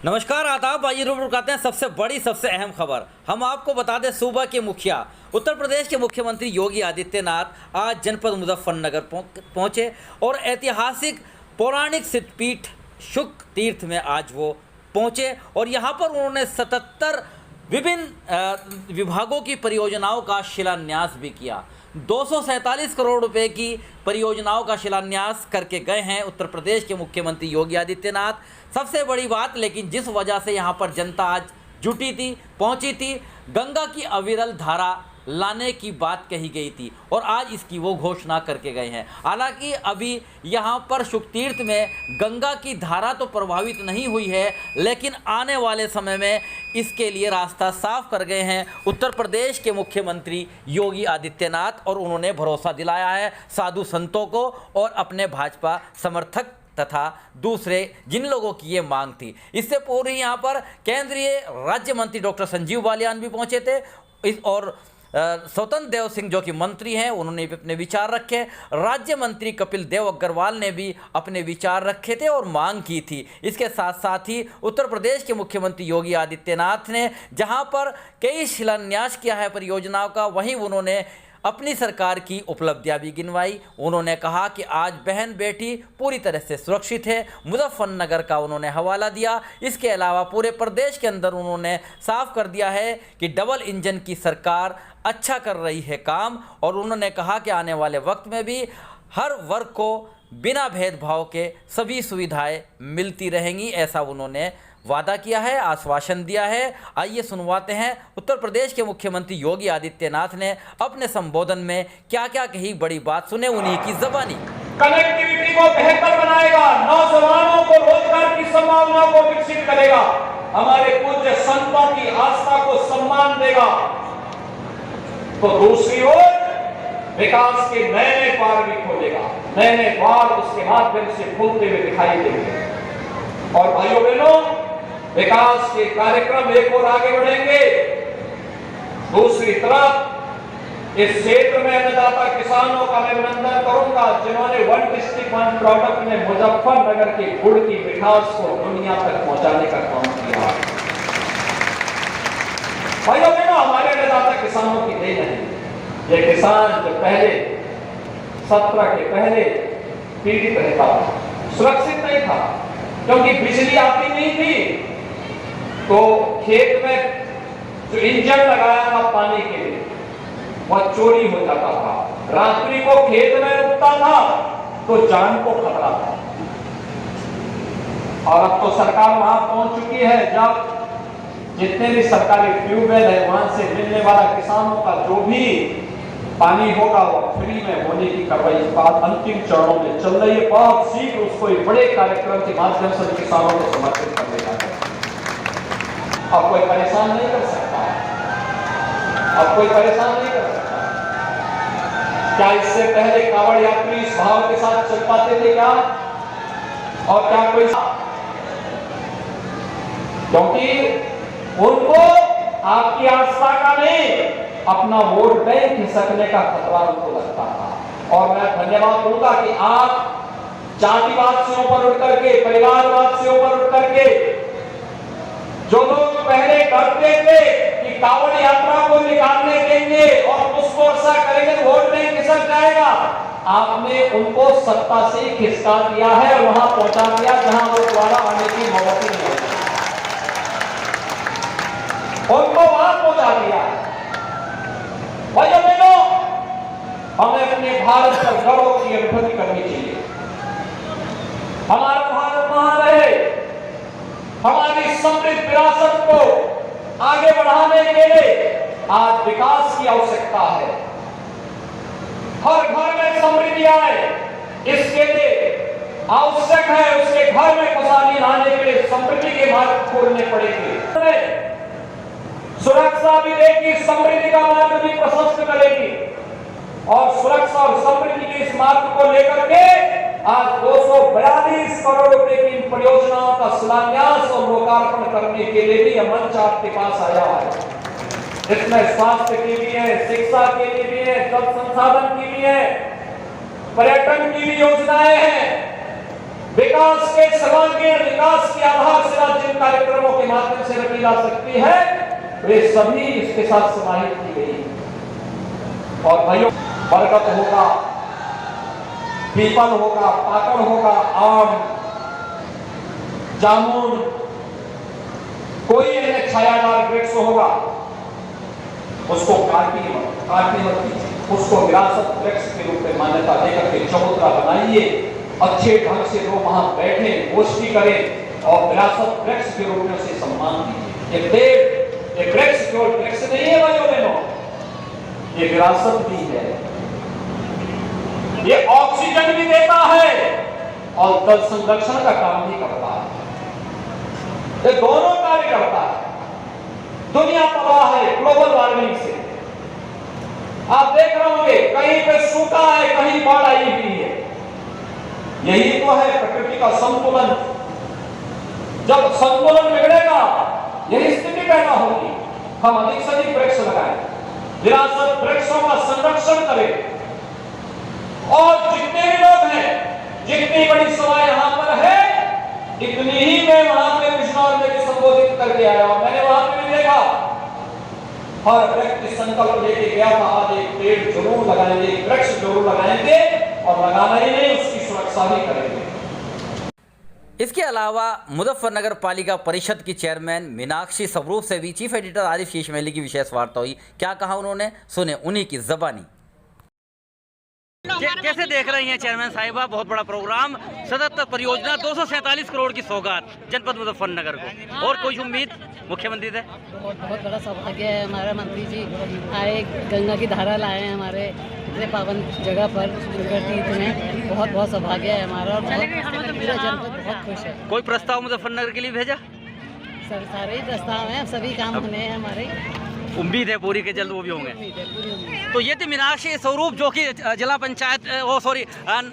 नमस्कार आदाब। आइए रूबरू करते हैं सबसे बड़ी सबसे अहम खबर। हम आपको बता दें, सूबा के मुखिया उत्तर प्रदेश के मुख्यमंत्री योगी आदित्यनाथ आज जनपद मुजफ्फरनगर पहुंचे और ऐतिहासिक पौराणिक सिद्धपीठ शुक तीर्थ में आज वो पहुंचे और यहां पर उन्होंने 77 विभिन्न विभागों की परियोजनाओं का शिलान्यास भी किया। 247 करोड़ रुपए की परियोजनाओं का शिलान्यास करके गए हैं उत्तर प्रदेश के मुख्यमंत्री योगी आदित्यनाथ। सबसे बड़ी बात, लेकिन जिस वजह से यहाँ पर जनता आज जुटी थी, पहुँची थी, गंगा की अविरल धारा लाने की बात कही गई थी और आज इसकी वो घोषणा करके गए हैं। हालांकि अभी यहाँ पर शुकतीर्थ में गंगा की धारा तो प्रभावित नहीं हुई है, लेकिन आने वाले समय में इसके लिए रास्ता साफ कर गए हैं उत्तर प्रदेश के मुख्यमंत्री योगी आदित्यनाथ और उन्होंने भरोसा दिलाया है साधु संतों को और अपने भाजपा समर्थक तथा दूसरे जिन लोगों की ये मांग थी। इससे पूर्व यहाँ पर केंद्रीय राज्य मंत्री डॉक्टर संजीव बालियान भी पहुँचे थे और स्वतंत्र देव सिंह जो कि मंत्री हैं उन्होंने भी अपने विचार रखे। राज्य मंत्री कपिल देव अग्रवाल ने भी अपने विचार रखे थे और मांग की थी। इसके साथ साथ ही उत्तर प्रदेश के मुख्यमंत्री योगी आदित्यनाथ ने जहां पर कई शिलान्यास किया है परियोजनाओं का, वहीं उन्होंने अपनी सरकार की उपलब्धियां भी गिनवाई। उन्होंने कहा कि आज बहन बेटी पूरी तरह से सुरक्षित है। मुजफ्फरनगर का उन्होंने हवाला दिया। इसके अलावा पूरे प्रदेश के अंदर उन्होंने साफ कर दिया है कि डबल इंजन की सरकार अच्छा कर रही है काम और उन्होंने कहा कि आने वाले वक्त में भी हर वर्ग को बिना भेदभाव के सभी सुविधाएं मिलती रहेंगी, ऐसा उन्होंने वादा किया है, आश्वासन दिया है। आइए सुनवाते हैं उत्तर प्रदेश के मुख्यमंत्री योगी आदित्यनाथ ने अपने संबोधन में क्या क्या कही, बड़ी बात सुने उन्हीं की ज़बानी। कनेक्टिविटी को बेहतर बनाएगा, नौजवानों को रोजगार की संभावनाओं को विकसित करेगा, हमारे पूज्य संतों की आस्था को सम्मान देगा, तो दूसरी ओर विकास के नए नए द्वार भी खोलेगा, नए नए द्वार उसके माध्यम से खुलते हुए दिखाई देंगे। और भाइयों बहनों, विकास के कार्यक्रम एक और आगे बढ़ेंगे। दूसरी तरफ इस क्षेत्र में अन्नदाता किसानों का मैं अभिनंदन करूंगा जिन्होंने वन डिस्ट्रिक्ट वन प्रोडक्ट में मुजफ्फरनगर के गुड़ की मिठास को दुनिया तक पहुंचाने का काम किया। भाइयों बहनों, हमारे अन्नदाता किसानों की देन है। ये किसान जो पहले 17 के पहले पीड़ित रहता था, सुरक्षित नहीं था, क्योंकि बिजली आती नहीं थी, तो खेत में जो इंजन लगाया था पानी के लिए वह चोरी हो जाता था। रात्रि को खेत में रुकता था तो जान को खतरा था। और अब तो सरकार वहां पहुंच चुकी है, जब जितने भी सरकारी ट्यूबवेल है वहां से मिलने वाला किसानों का जो भी पानी होगा वो फ्री में होने की कार्रवाई बात अंतिम चरणों में चल रही है। बहुत शीघ्र उसको एक बड़े कार्यक्रम के माध्यम से किसानों को समर्पित कर देगा। अब कोई परेशान नहीं कर सकता, अब कोई परेशान नहीं कर सकता। क्या इससे पहले कांवड़ यात्री इस भाव के साथ चल पाते थे क्या? और क्या कोई, क्योंकि उनको आपकी आस्था का नहीं, अपना वोट बैंक खिसकने का खतरा उनको लगता था। और मैं धन्यवाद दूंगा कि आप जातिवाद से ऊपर उठ करके, परिवारवाद से ऊपर उठ करके, जो लोग पहले डरते थे कि कांवड़ यात्रा को निकालने देंगे और पुष्प वर्षा करेंगे वोट बैंक खिसक जाएगा, आपने उनको सत्ता से खिसका दिया है और वहां पहुंचा दिया जहां वो द्वारा आने की नौबत ही नहीं, उनको वहां पहुंचा दिया। भाइयों बहनों, हमें अपने भारत पर गौरव की अनुभूति करनी चाहिए। हमारा भारत महान रहे, हमारी समृद्ध विरासत को आगे बढ़ाने के लिए आज विकास की आवश्यकता है। हर घर में समृद्धि आए, इसके लिए आवश्यक है उसके घर में खुशहाली लाने के लिए समृद्धि के मार्ग खोलने पड़ेंगे। सुरक्षा भी देगी, समृद्धि का मार्ग भी प्रशस्त करेगी और सुरक्षा और समृद्धि के इस मार्ग को लेकर के आज 242 करोड़ रुपए की इन परियोजनाओं का शिलान्यास और लोकार्पण करने के लिए भी यह मंच आपके पास आया है। इसमें स्वास्थ्य के लिए है, शिक्षा के लिए भी है, जल संसाधन की भी है, पर्यटन की भी योजनाएं हैं, विकास के सर्वांगीण विकास की आधारशिला जिन कार्यक्रमों के माध्यम से रखी जा सकती है वे सभी इसके साथ समाहित की गई। और भाइयों, बरगद होगा, पीपल होगा, पाकड़ होगा, आम, जामुन, कोई अन्य छायादार वृक्ष होगा, उसको काटिए मत कीजिए, उसको विरासत वृक्ष के रूप में मान्यता देकर के चबूतरा बनाइए, अच्छे ढंग से लोग वहां बैठे, गोष्ठी करें और विरासत वृक्ष के रूप में उसे सम्मान दीजिए। एक पेड़, एक वृक्ष केवल वृक्ष नहीं है भाइयों बहनों, ये विरासत भी है, ये ऑक्सीजन भी देता है और जल संरक्षण का काम भी करता है। ये दोनों कार्य करता है। दुनिया तबाह है ग्लोबल वार्मिंग से, आप देख रहे होंगे कहीं पे सूखा है, कहीं बाढ़ आई हुई है। यही तो है प्रकृति का संतुलन। जब संतुलन बिगड़ेगा यही स्थिति पैदा होगी। हम अधिक से अधिक वृक्ष लगाएं, विरासत वृक्षों का संरक्षण करें और जितने भी लोग हैं, जितनी बड़ी सभा यहां पर है, इतनी ही मैं वहां पे बिजनौर में संबोधित करके आया। मैंने वहां पे भी देखा, हर व्यक्ति संकल्प लेके गया था, आज एक पेड़ जरूर लगाएंगे, एक वृक्ष जरूर लगाएंगे और लगाना ही नहीं, उसकी सुरक्षा भी करेंगे। इसके अलावा मुजफ्फरनगर पालिका परिषद की चेयरमैन मीनाक्षी स्वरूप से भी चीफ एडिटर आरिफ शीश महली की विशेष वार्ता हुई। क्या कहा उन्होंने, सुने उन्हीं की जबानी। कैसे देख रही हैं चेयरमैन साहिबा, बहुत बड़ा प्रोग्राम, 77 परियोजना, 247 करोड़ की सौगात जनपद मुजफ्फरनगर को, और कोई उम्मीद मुख्यमंत्री से? बहुत बड़ा सौभाग्य है, हमारा मंत्री जी आए, गंगा की धारा लाए हैं हमारे इतने पावन जगह पर तीर्थ में। बहुत बहुत सौभाग्य है हमारा और पूरा जनपद बहुत खुश है। कोई प्रस्ताव मुजफ्फरनगर के लिए भेजा? सारे ही प्रस्ताव हैं, सब सभी काम होने हैं हमारे। उम्मीद है पूरी के जल्द वो भी होंगे। पूरी उम्मीद। तो ये थी मीनाक्षी स्वरूप जो कि जिला पंचायत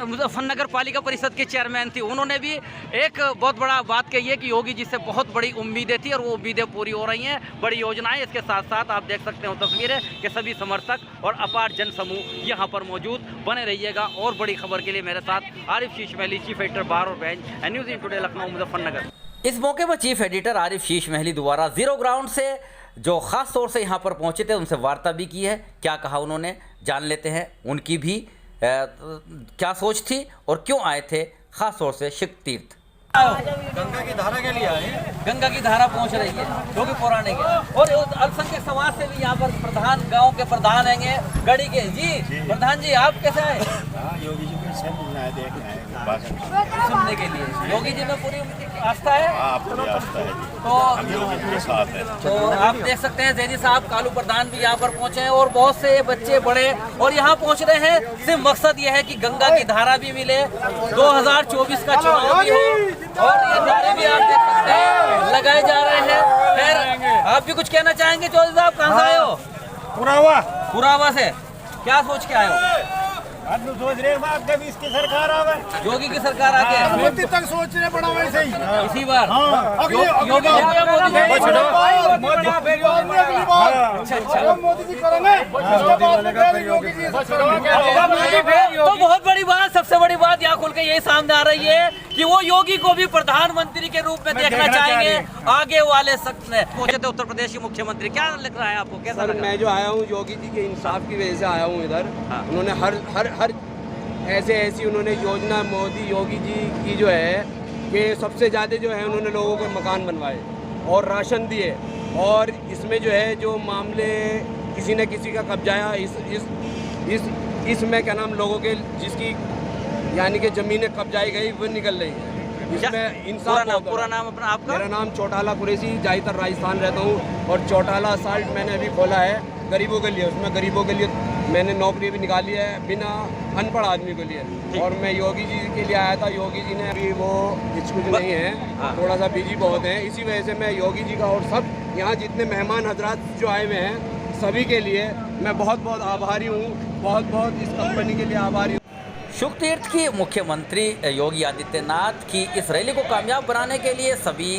मुजफ्फरनगर पालिका परिषद की चेयरमैन थी। उन्होंने भी एक बहुत बड़ा बात कही है कि योगी जी से बहुत बड़ी उम्मीदें थी और वो उम्मीदें पूरी हो रही हैं, बड़ी योजनाएं। इसके साथ साथ आप देख सकते हो तस्वीरें कि सभी समर्थक और अपार जन समूह यहाँ पर मौजूद। बने रहिएगा और बड़ी खबर के लिए मेरे साथ आरिफ शीश महली, चीफ एडिटर बार और bench, news in today Lucknow Muzaffarnagar. इस मौके पर चीफ एडिटर आरिफ शीश महली द्वारा जीरो ग्राउंड से जो खास तौर से यहाँ पर पहुँचे थे उनसे वार्ता भी की है। क्या कहा उन्होंने, जान लेते हैं उनकी भी क्या सोच थी और क्यों आए थे खास तौर से शिव तीर्थ। गंगा की धारा के लिए आए। गंगा की धारा पहुँच रही है जो कि पौराणिक है, और अल्पसंख्यक समाज से भी यहाँ पर प्रधान, गाँव के प्रधान हैं गढ़ी के। जी प्रधान जी, आप कैसे आए? योगी जी को सब मिलना है, देखना है, सुनने के लिए। योगी जी में पूरी आस्था है? पूरी आस्था है जी। तो हम योगी जी के साथ है। तो आप देख सकते हैं जैदी साहब, कालू प्रधान भी यहाँ पर पहुँचे हैं और बहुत से बच्चे बड़े और यहाँ पहुँच रहे हैं। सिर्फ मकसद ये है कि गंगा की धारा भी मिले, 2024 का चुनाव भी हो, और ये नारे भी आप देख सकते हैं लगाए जा रहे हैं। खैर, आप भी कुछ कहना चाहेंगे चौधरी साहब? कहाँ से आए हो? पुरावा से। क्या सोच के आए हो? सोच रहे कभी इसकी सरकार आवे, योगी की सरकार आके मोदी तक सोच रहे बड़ा वैसे ही इसी बार योगी मोदी जी करेंगे। तो बहुत बड़ी बात, सबसे बड़ी बात यहाँ खुल के यही सामने आ रही है कि वो योगी को भी प्रधानमंत्री के रूप में देखना चाहेंगे आगे वाले शख्स ने। पहुंचे थे उत्तर प्रदेश के मुख्यमंत्री, क्या लग रहा है आपको, कैसा लगा? मैं जो आया हूँ योगी जी के इंसाफ की वजह से आया हूँ इधर। हाँ। उन्होंने हर ऐसी उन्होंने योजना मोदी योगी जी की जो है कि सबसे ज़्यादा जो है उन्होंने लोगों को मकान बनवाए और राशन दिए, और इसमें जो है जो मामले किसी न किसी का कब्जाया इसमें क्या नाम लोगों के जिसकी यानी कि ज़मीनें कब्जाई गई वो निकल रही है। इसमें इंसाफ। पूरा नाम अपना आपका? मेरा नाम चौटाला कुरैशी, ज़्यादातर राजस्थान रहता हूँ, और चौटाला साल्ट मैंने अभी खोला है गरीबों के लिए। उसमें गरीबों के लिए मैंने नौकरी भी निकाली है बिना अनपढ़ आदमी के लिए। और मैं योगी जी के लिए आया था, योगी जी ने अभी वो कुछ नहीं है, थोड़ा सा बिजी बहुत हैं, इसी वजह से मैं योगी जी का और सब यहाँ जितने मेहमान हजरात जो आए हुए हैं सभी के लिए मैं बहुत बहुत आभारी हूँ, बहुत इस कंपनी के लिए आभारी हूँ। शुभ तीर्थ की मुख्यमंत्री योगी आदित्यनाथ की इस रैली को कामयाब बनाने के लिए सभी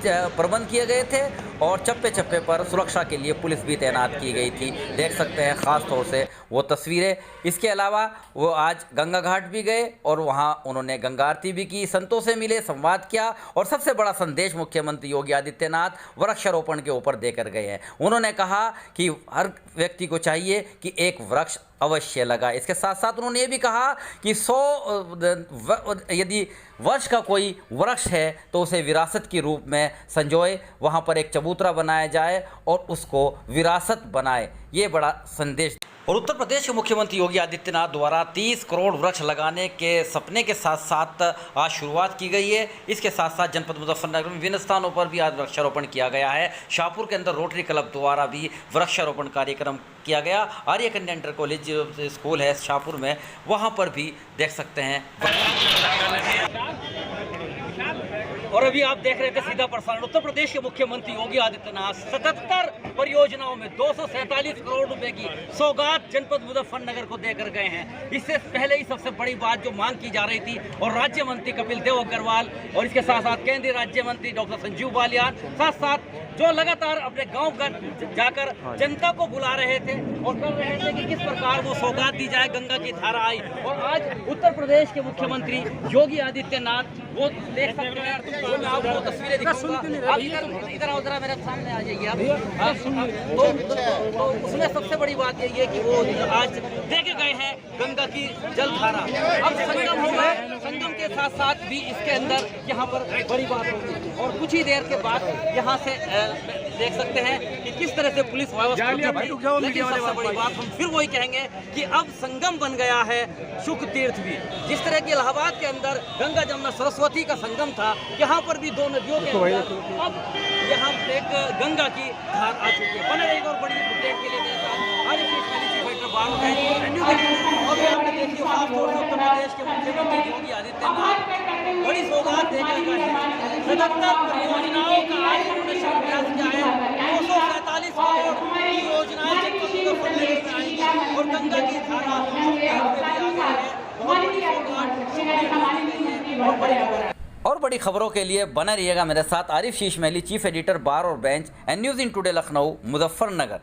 प्रबंध किए गए थे और चप्पे चप्पे पर सुरक्षा के लिए पुलिस भी तैनात की गई थी। देख सकते हैं ख़ास तौर से वो तस्वीरें। इसके अलावा वो आज गंगा घाट भी गए और वहाँ उन्होंने गंगा आरती भी की, संतों से मिले, संवाद किया और सबसे बड़ा संदेश मुख्यमंत्री योगी आदित्यनाथ वृक्षारोपण के ऊपर देकर गए हैं। उन्होंने कहा कि हर व्यक्ति को चाहिए कि एक वृक्ष अवश्य लगाए। इसके साथ साथ उन्होंने ये भी कहा कि 100 यदि वर्ष का कोई वृक्ष है तो उसे विरासत के रूप में संजोए, वहाँ पर एक चबूतरा बनाया जाए और उसको विरासत बनाए। ये बड़ा संदेश। और उत्तर प्रदेश के मुख्यमंत्री योगी आदित्यनाथ द्वारा 30 करोड़ वृक्ष लगाने के सपने के साथ साथ आज शुरुआत की गई है। इसके साथ साथ जनपद मुजफ्फरनगर में विभिन्न स्थानों पर भी आज वृक्षारोपण किया गया है। शाहपुर के अंदर रोटरी क्लब द्वारा भी वृक्षारोपण कार्यक्रम किया गया। आर्य कन्या इंटर कॉलेज स्कूल है शाहपुर में, वहाँ पर भी देख सकते हैं। और अभी आप देख रहे थे सीधा प्रसारण। उत्तर प्रदेश के मुख्यमंत्री योगी आदित्यनाथ 77 परियोजनाओं में 247 करोड़ रुपए की सौगात जनपद मुजफ्फरनगर को देकर गए हैं। इससे पहले ही सबसे बड़ी बात जो मांग की जा रही थी और राज्य मंत्री कपिल देव अग्रवाल और इसके साथ साथ केंद्रीय राज्य मंत्री डॉक्टर संजीव बालियान साथ साथ जो लगातार अपने गांव जाकर जनता को बुला रहे थे और कर रहे थे कि किस प्रकार वो सौगात दी जाए, गंगा की धारा आई। और आज उत्तर प्रदेश के मुख्यमंत्री योगी आदित्यनाथ वो देख सकते हैं, वो मैं आपको तस्वीरें दिखाऊंगा। आप इधर आओ, जरा मेरे सामने आ जाइए आप। तो उसमें सबसे बड़ी बात यही है कि वो आज देखे गए हैं गंगा की जल धारा। अब संगम होगा, संगम के साथ साथ भी इसके अंदर यहाँ पर बड़ी बात होगी और कुछ ही देर के बाद यहाँ से देख सकते हैं कि किस तरह से पुलिस व्यवस्था। लेकिन सबसे बड़ी बात हम फिर वही कहेंगे कि अब संगम बन गया है शुक तीर्थ भी। जिस तरह की इलाहाबाद के अंदर गंगा जमुना सरस्वती का संगम था, यहाँ पर भी दो नदियों के अंदर अब यहाँ एक गंगा की धार आ चुकी है। बने रहेगा और बड़ी अपडेट के लिए मेरे साथ आज उत्तर प्रदेश के मुख्यमंत्री योगी आदित्यनाथ बड़ी सौगात देकर गए हैं। 77 परियोजनाओं का आज उन्होंने शिलान्यास किया है। 247 करोड़ की योजनाएं जनपद मुजफ्फरनगर में आएंगी और गंगा की धारा और बड़ी खबरों के लिए बने रहिएगा मेरे साथ। आरिफ शीश महली, चीफ एडिटर बार और bench, and news in today Lucknow Muzaffarnagar.